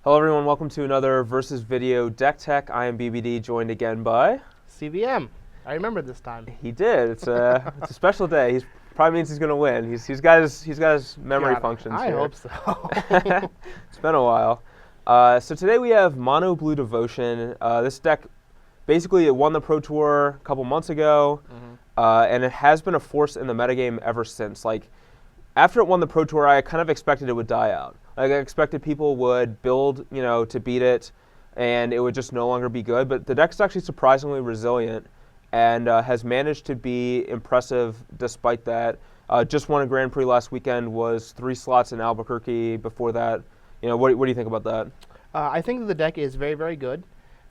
Hello everyone, welcome to another Versus Video Deck Tech. I am BBD, joined again by... CVM. I remember this time. He did. It's a special day. He probably means he's going to win. He's got his memory functions I here. hope so. It's been a while. So today we have Mono Blue Devotion. This deck, basically it won the Pro Tour a couple months ago, and it has been a force in the metagame ever since. Like, after it won the Pro Tour, I kind of expected it would die out. Like, I expected people would build, to beat it, and it would just no longer be good. But the deck's actually surprisingly resilient, and has managed to be impressive despite that. Just won a Grand Prix last weekend, was 3 slots in Albuquerque before that. What do you think about that? I think that the deck is very, very good.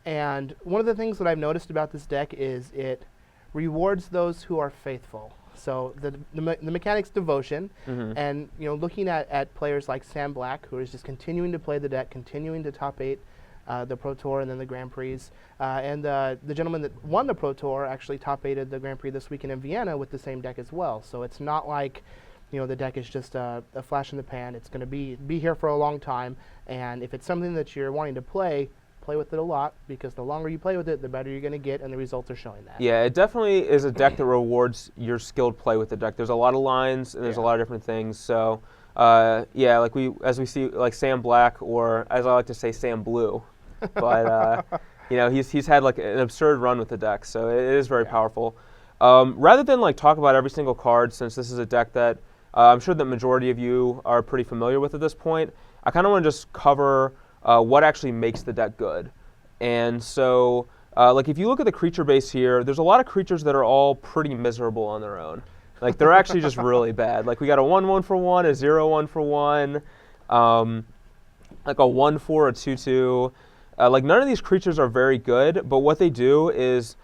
And one of the things that I've noticed about this deck is it rewards those who are faithful. So the mechanics devotion, and looking at players like Sam Black, who is just continuing to play the deck, continuing to top 8 the Pro Tour and then the Grand Prix, and the gentleman that won the Pro Tour actually top 8'd the Grand Prix this weekend in Vienna with the same deck as well. So it's not like the deck is just a flash in the pan. It's going to be here for a long time, and if it's something that you're wanting to play with it a lot, because the longer you play with it, the better you're going to get, and the results are showing that. Yeah, it definitely is a deck that rewards your skilled play with the deck. There's a lot of lines, and there's a lot of different things. So, yeah, as we see, like Sam Black, or as I like to say, Sam Blue. But, he's had like an absurd run with the deck, so it is very powerful. Rather than like talk about every single card, since this is a deck that I'm sure the majority of you are pretty familiar with at this point, I kind of want to just cover what actually makes the deck good. And so, if you look at the creature base here, there's a lot of creatures that are all pretty miserable on their own. Like, they're actually just really bad. Like, we got a 1/1 for 1, a 0/1 for 1, like a 1/4, a 2/2. None of these creatures are very good, but what they do is,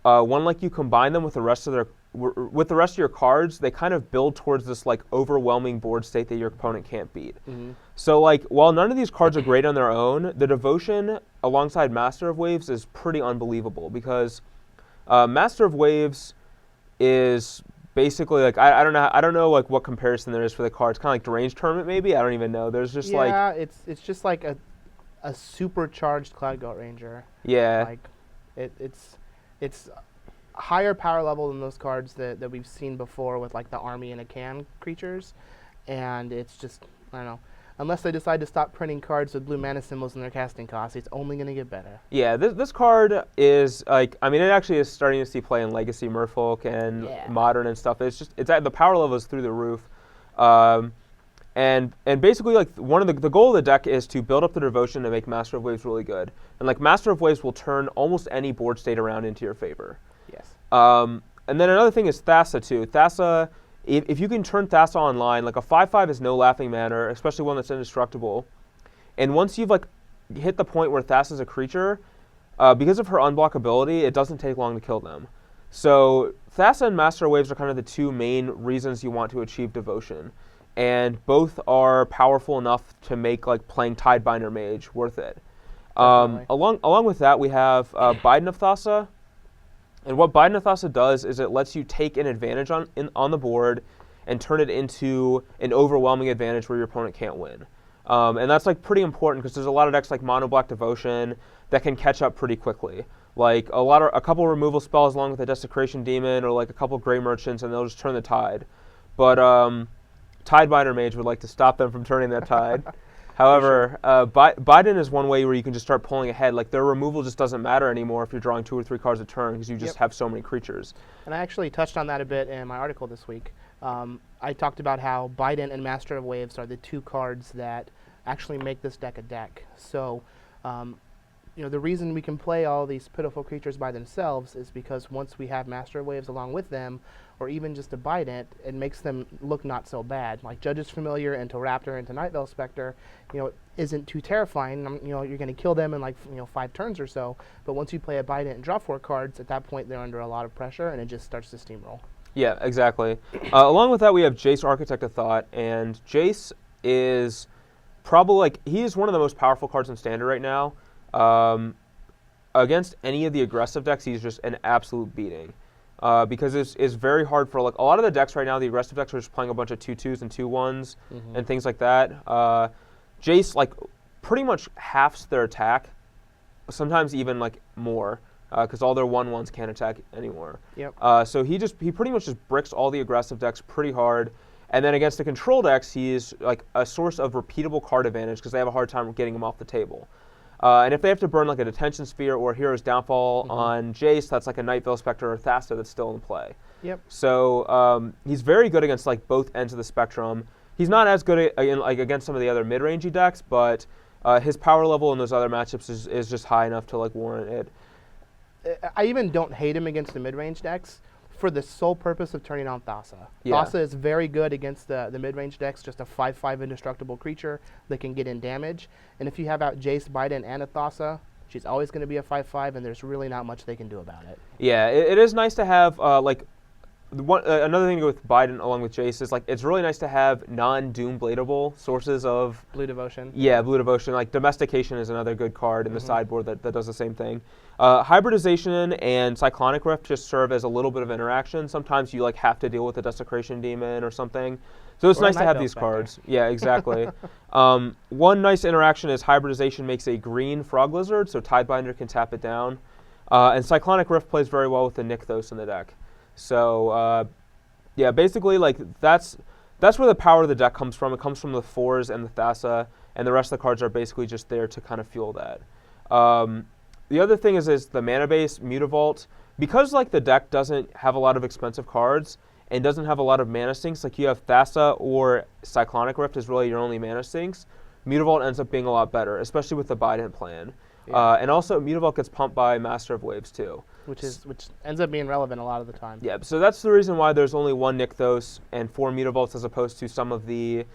you combine them with the rest of your cards, they kind of build towards this like overwhelming board state that your opponent can't beat. So while none of these cards are great on their own, the Devotion alongside Master of Waves is pretty unbelievable, because Master of Waves is basically like I don't know like what comparison there is for the cards. Kind of like Deranged Tournament maybe. I don't even know. There's just it's just like a supercharged Cloud Goat Ranger. Yeah. Like it's higher power level than those cards that we've seen before with like the Army and a Can creatures, and it's just, I don't know, unless they decide to stop printing cards with blue mana symbols in their casting costs, it's only going to get better. Yeah, this card is like, it actually is starting to see play in Legacy, Merfolk, and Modern and stuff. It's at the power level is through the roof, and basically like one of the goal of the deck is to build up the Devotion to make Master of Waves really good, and like Master of Waves will turn almost any board state around into your favor. Yes. And then another thing is Thassa too. Thassa, if you can turn Thassa online, like a 5/5 is no laughing matter, especially one that's indestructible. And once you've like hit the point where Thassa's a creature, because of her unblockability, it doesn't take long to kill them. So Thassa and Master of Waves are kind of the two main reasons you want to achieve Devotion, and both are powerful enough to make like playing Tidebinder Mage worth it. Along with that, we have Biden of Thassa. And what Biden of Thassa does is it lets you take an advantage on the board and turn it into an overwhelming advantage where your opponent can't win. And that's like pretty important, because there's a lot of decks like Mono Black Devotion that can catch up pretty quickly. Like a couple removal spells along with a Desecration Demon, or like a couple Gray Merchants, and they'll just turn the tide. But Tidebinder Mage would like to stop them from turning that tide. However, Biden is one way where you can just start pulling ahead. Like, their removal just doesn't matter anymore if you're drawing 2 or 3 cards a turn, because you just have so many creatures. And I actually touched on that a bit in my article this week. I talked about how Biden and Master of Waves are the 2 cards that actually make this deck a deck. So, the reason we can play all these pitiful creatures by themselves is because once we have Master of Waves along with them, or even just a Bident, it makes them look not so bad. Like Judge's Familiar into Raptor into Night Veil Spectre, isn't too terrifying. You're going to kill them in like 5 turns or so. But once you play a Bident and draw 4 cards, at that point they're under a lot of pressure, and it just starts to steamroll. Yeah, exactly. Along with that, we have Jace, Architect of Thought, and Jace is probably he is one of the most powerful cards in Standard right now. Against any of the aggressive decks, he's just an absolute beating. Because it's very hard for like a lot of the decks right now. The aggressive decks are just playing a bunch of 2/2s and 2/1s and things like that. Jace, like pretty much halves their attack, sometimes even like more, because all their 1/1s can't attack anymore. Yep. So he pretty much just bricks all the aggressive decks pretty hard. And then against the control decks, he's like a source of repeatable card advantage because they have a hard time getting him off the table. And if they have to burn like a Detention Sphere or Hero's Downfall on Jace, that's like a Night Veil Spectre or Thassa that's still in play. Yep. So he's very good against like both ends of the spectrum. He's not as good like against some of the other mid-rangey decks, but his power level in those other matchups is just high enough to like warrant it. I even don't hate him against the mid-range decks for the sole purpose of turning on Thassa. Yeah. Thassa is very good against the mid-range decks, just a 5/5 indestructible creature that can get in damage. And if you have out Jace, Biden, and a Thassa, she's always going to be a 5/5, and there's really not much they can do about it. Yeah, it is nice to have like another thing to go with Biden along with Jace is like it's really nice to have non-Doom Bladeable sources of Blue Devotion. Yeah, Blue Devotion. Like Domestication is another good card in the sideboard that does the same thing. Hybridization and Cyclonic Rift just serve as a little bit of interaction. Sometimes you like have to deal with a Desecration Demon or something. So it's Or a nice to Night have Veil these Spectre. cards. Yeah, exactly. One nice interaction is Hybridization makes a green Frog Lizard, so Tidebinder can tap it down. And Cyclonic Rift plays very well with the Nykthos in the deck. So yeah, basically like that's where the power of the deck comes from. It comes from the 4s and the Thassa, and the rest of the cards are basically just there to kind of fuel that. The other thing is the mana base, Mutavault. Because like the deck doesn't have a lot of expensive cards and doesn't have a lot of mana sinks, like you have Thassa or Cyclonic Rift is really your only mana sinks, Mutavault ends up being a lot better, especially with the Biden plan. Yeah. And also Mutavault gets pumped by Master of Waves too. Which ends up being relevant a lot of the time. Yeah, so that's the reason why there's only one Nykthos and 4 Mutavaults as opposed to some of the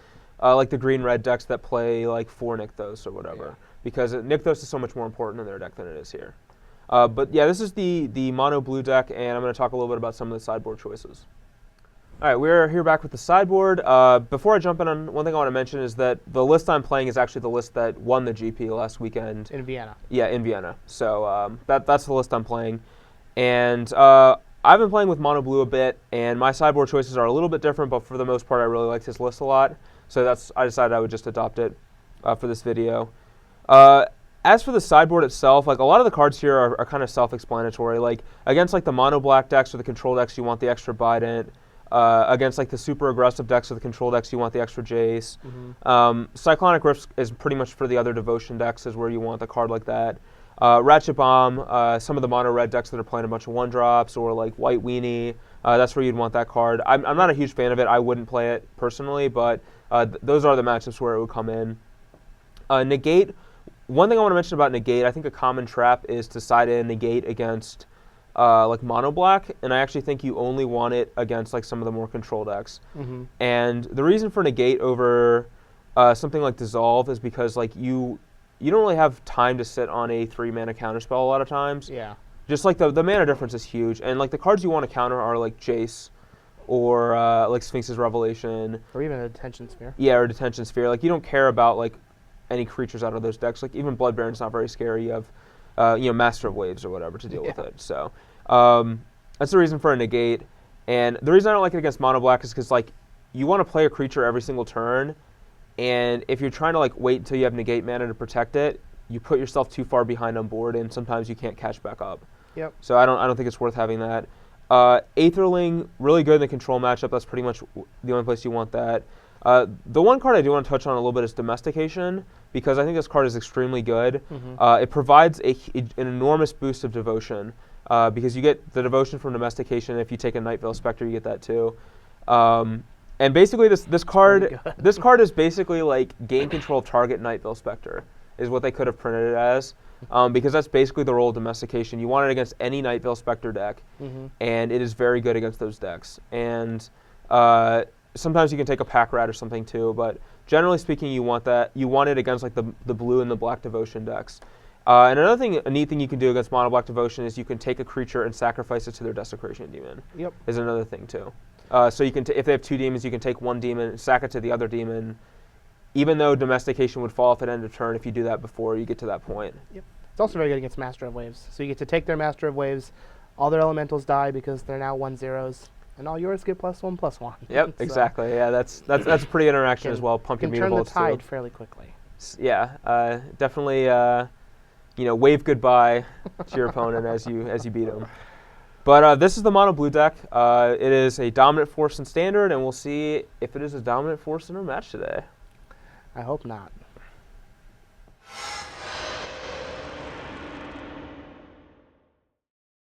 like the green-red decks that play like 4 Nykthos or whatever. Yeah. Because Nykthos is so much more important in their deck than it is here. But yeah, this is the mono blue deck, and I'm going to talk a little bit about some of the sideboard choices. All right, we're here back with the sideboard. Before I jump in on one thing I want to mention is that the list I'm playing is actually the list that won the GP last weekend. In Vienna. Yeah, in Vienna. So that's the list I'm playing. And I've been playing with mono blue a bit, and my sideboard choices are a little bit different, but for the most part I really liked his list a lot. So I decided I would just adopt it for this video. As for the sideboard itself, like a lot of the cards here are kind of self-explanatory. Like against like the mono black decks or the control decks, you want the extra Bident. Against like the super aggressive decks or the control decks, you want the extra Jace. Cyclonic Rift is pretty much for the other devotion decks is where you want the card like that. Ratchet Bomb, some of the mono red decks that are playing a bunch of 1-drops or like White Weenie, that's where you'd want that card. I'm not a huge fan of it. I wouldn't play it personally, but those are the matchups where it would come in. Negate. One thing I want to mention about Negate, I think a common trap is to side in Negate against like mono black, and I actually think you only want it against like some of the more control decks. And the reason for Negate over something like Dissolve is because like you don't really have time to sit on a 3-mana counterspell a lot of times. Yeah. Just like the mana difference is huge, and like the cards you want to counter are like Jace or like Sphinx's Revelation. Or even a Detention Sphere. Yeah, or Detention Sphere. Like you don't care about like any creatures out of those decks. Like even Blood Baron's not very scary. You have Master of Waves or whatever to deal with it. So that's the reason for a Negate. And the reason I don't like it against mono black is because like you want to play a creature every single turn, and if you're trying to like wait until you have Negate mana to protect it, you put yourself too far behind on board, and sometimes you can't catch back up. Yep. So I don't think it's worth having that. Aetherling, really good in the control matchup. That's pretty much the only place you want that. The one card I do want to touch on a little bit is Domestication, because I think this card is extremely good. It provides an enormous boost of devotion, because you get the devotion from Domestication. If you take a Night Veil Spectre, you get that too. And basically, this card is basically like gain control of target Night Veil Spectre, is what they could have printed it as, because that's basically the role of Domestication. You want it against any Night Veil Spectre deck, and it is very good against those decks. And sometimes you can take a Pack Rat or something too, but generally speaking, you want that. You want it against like the blue and the black devotion decks. And another thing, a neat thing you can do against mono black devotion is you can take a creature and sacrifice it to their Desecration Demon. Yep. Is another thing too. So you can, if they have 2 demons, you can take 1 demon, sack it to the other demon. Even though Domestication would fall off at end of turn, if you do that before you get to that point. Yep. It's also very good against Master of Waves. So you get to take their Master of Waves, all their elementals die because they're now 1/0s, and all yours get +1/+1. Yep, So exactly. Yeah, that's a pretty interaction as well. Pump your can turn the Mutavaults tide too. fairly quickly. Yeah, definitely. Wave goodbye to your opponent as you beat him. But this is the mono blue deck. It is a dominant force in standard, and we'll see if it is a dominant force in our match today. I hope not.